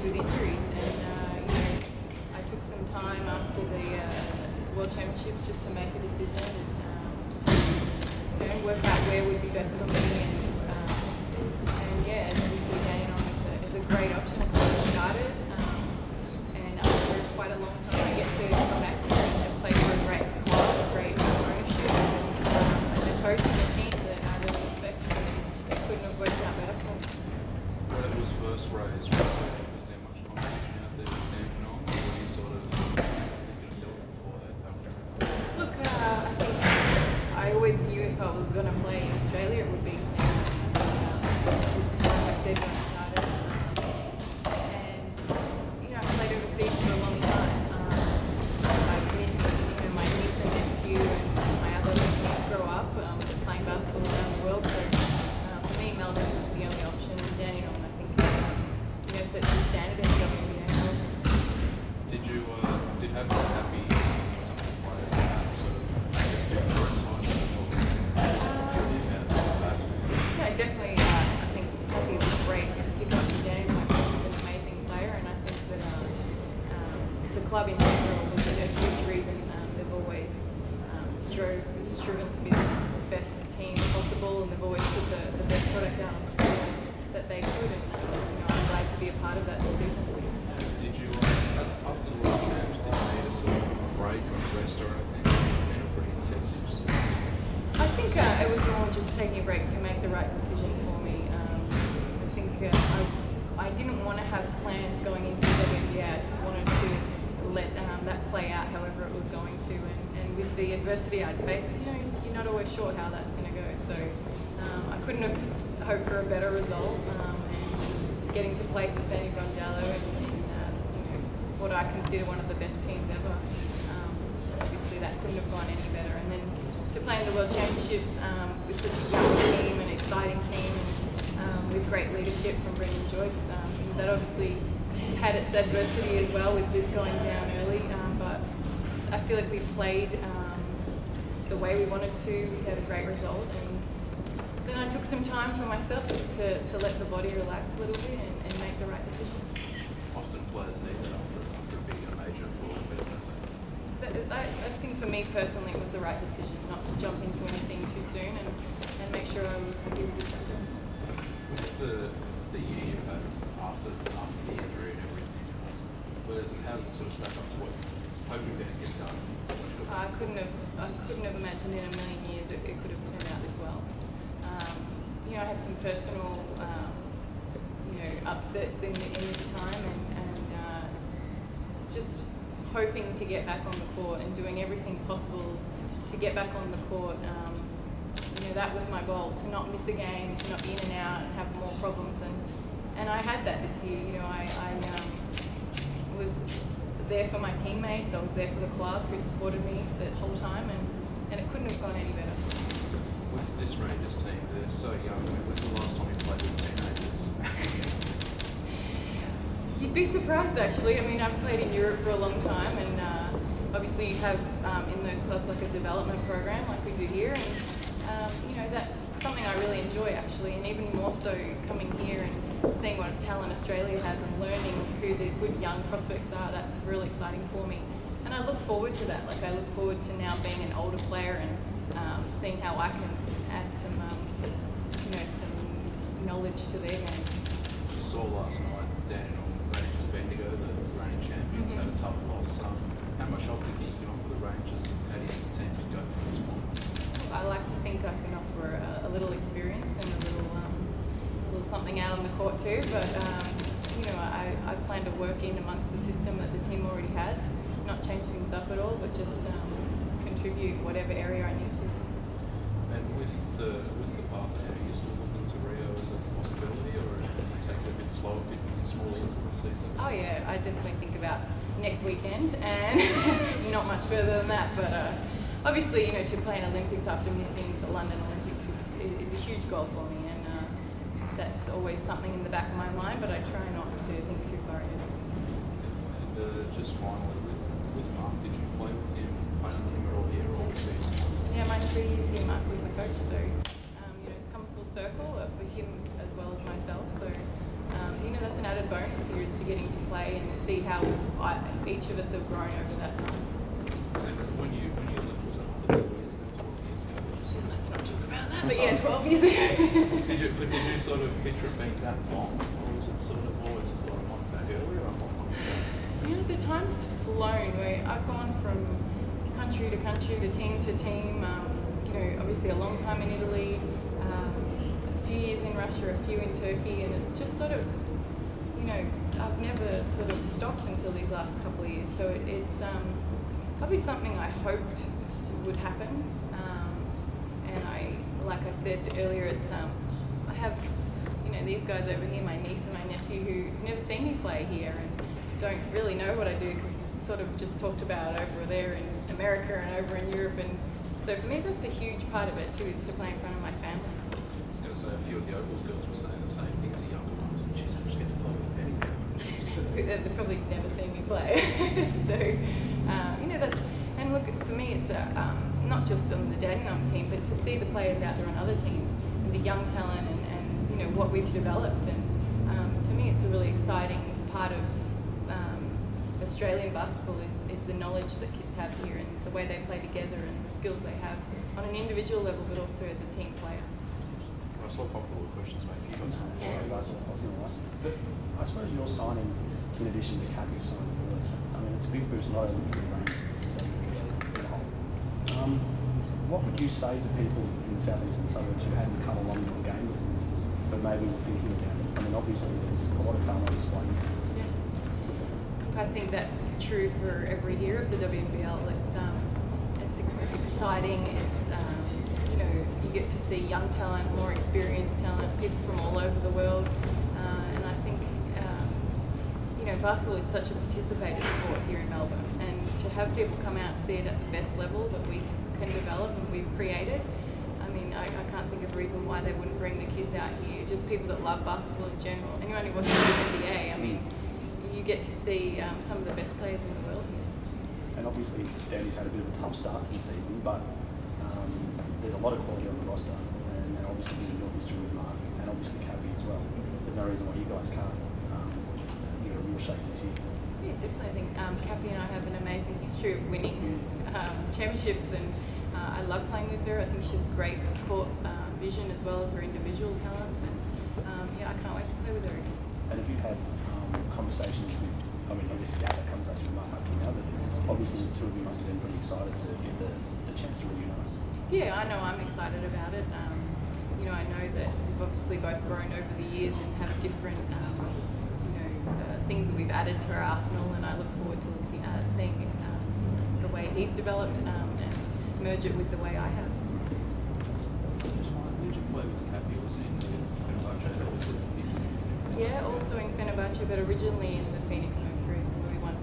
with injuries, and I took some time after the World Championships just to make a decision and to work out where would be best for me, and yeah, obviously Dandenong is a great option. It's where I started, and after quite a long time I get to come back here and play for a great club, great ownership, and the coach and the team that I really respect. So it couldn't have worked out better for me. When it was first raised, was there much competition out there with Dandenong, or were you sort of thinking of doing it before that? Look, I think I always knew if I was going to play in Australia, it would be just like I said when I started. And I played overseas for a long time. I've missed my niece and nephew and my other kids grow up playing basketball around the world. So for me, Melbourne was the only option, and Dandenong, I think, set the standard in the WNBA. Did you have a happy some of the players that have sort of made it different times? Yeah, definitely. I think Poppy was great. He got to Dandenong. He's an amazing player, and I think that the club in general was a huge reason. They've always striven to be the best team possible, and they've always put the best product out on the field that they could. And I'm glad to be a part of that this season. Did you, after the World Champs, did you need a sort of break or a rest or anything? It's been a pretty intensive season. I think it was more just taking a break to make the right decision for me. I think I didn't want to have plans going into the WNBA. I just wanted to let that play out however it was going to. And with the adversity I'd faced, you're not always sure how that's going to go. So I couldn't have hoped for a better result. And getting to play for Sandy Gonzalo in what I consider one of the best teams ever, obviously that couldn't have gone any better. And then to play in the World Championships with such a young team, an exciting team, and with great leadership from Brendan Joyce, that obviously had its adversity as well with this going down early, but I feel like we played the way we wanted to. We had a great result, and then I took some time for myself just to let the body relax a little bit and make the right decision. Often players need that after a bigger major ball, but I think for me personally it was the right decision not to jump into anything too soon and make sure I was happy with it. With the year you had after the injury and everything, how does it sort of stack up to what you're hoping to get done? I couldn't have imagined in a million years it could have turned out this well. I had some personal upsets in this time, and just hoping to get back on the court and doing everything possible to get back on the court. That was my goal, to not miss a game, to not be in and out and have more problems, and I had that this year. I was there for my teammates, I was there for the club who supported me the whole time, and it couldn't have gone any better. With this Rangers team, they're so young. When's the last time you played with teenagers? You'd be surprised, actually. I mean, I've played in Europe for a long time, and obviously you have in those clubs like a development program like we do here, and that's something I really enjoy, actually, and even more so coming here and seeing what talent Australia has and learning who the good young prospects are. That's really exciting for me, and I look forward to that. I look forward to now being an older player and seeing how I can add some knowledge to their game. You saw last night Dandenong running to Bendigo, the reigning champions, had a tough loss. How much help do you think you can offer the Rangers? How do you think the team can go from this point? I like to think I can offer a little experience and a little something out on the court too, but I plan to work in amongst the system that the team already has, not change things up at all, but just contribute whatever area I need to. And with the path ahead, are you still looking to Rio as a possibility, or are you take it a bit slow, a bit smaller into the season? Oh yeah, I definitely think about next weekend and not much further than that, but obviously, to play in Olympics after missing the London Olympics is a huge goal for me, and that's always something in the back of my mind, but I try not to think too far ahead. And just finally, with Mark, did you play with him, play under him at all here, or season? Yeah, my 3 years here, Mark was the coach, so it's come full circle for him as well as myself. So that's an added bonus here is to getting to play and see how each of us have grown over that time. And when you left, was that 12 years ago? Let's not talk about that. But yeah, 12 years ago. Did you sort of picture it being that long, or was it sort of always a lot of month back earlier? I want You know, the time's flown. Where I've gone from country to team to team. You know, obviously a long time in Italy, a few years in Russia, a few in Turkey, and it's just sort of, you know, I've never sort of stopped until these last couple of years. So it's probably something I hoped would happen. And like I said earlier, it's I have, you know, these guys over here, my niece and my nephew, who've never seen me play here and don't really know what I do because sort of just talked about it over there in America and over in Europe. And so for me, that's a huge part of it too, is to play in front of my family. I was going to say, a few of the Opals girls were saying the same things, the younger ones, and geez, I just get to play with Penny. They've probably never seen me play. So, you know, that's, and look, for me, it's not just on the Dandenong team, but to see the players out there on other teams, and the young talent and you know, what we've developed. And to me, it's a really exciting part of Australian basketball is the knowledge that kids have here and the way they play together and the skills they have on an individual level, but also as a team player. I saw a couple of questions, mate. If you've got some Yeah, that's what I was going to ask. But I suppose your signing, in addition to Cappy signing, I mean, it's a big boost not only for the Rangers, what would you say to people in the southeastern suburbs who hadn't come along to a game with us, but maybe were thinking about it? I mean, obviously there's a lot of talent on display. Yeah. I think that's true for every year of the WNBL. It's exciting. It's you know, you get to see young talent, more experienced talent, people from all over the world, and I think you know, basketball is such a participating sport here in Melbourne, and to have people come out and see it at the best level that we can develop and we've created. I mean, I can't think of a reason why they wouldn't bring the kids out here. Just people that love basketball in general. Anyone who watches the NBA, I mean, you get to see some of the best players in the world here. And obviously, Danny's had a bit of a tough start to the season, but there's a lot of quality on the roster, and obviously your history with Mark, and obviously Cappy as well. There's no reason why you guys can't give it a real shake this year. Yeah, definitely. I think Cappy and I have an amazing history of winning championships, and I love playing with her. I think she's great court vision as well as her individual talents, and yeah, I can't wait to play with her again. And have you had conversations with, I mean, obviously you had that conversation with Mark up to now, but obviously the two of you must have been pretty excited to get the chance to reunite. Yeah, I know I'm excited about it. You know, I know that we've obviously both grown over the years and have different, you know, things that we've added to our arsenal, and I look forward to seeing the way he's developed and merge it with the way I have. Just fine. Did you play with Cappy? Was it in Fenerbahce? Or was it Yeah, also in Fenerbahce, but originally in the Phoenix Mercury, where we won.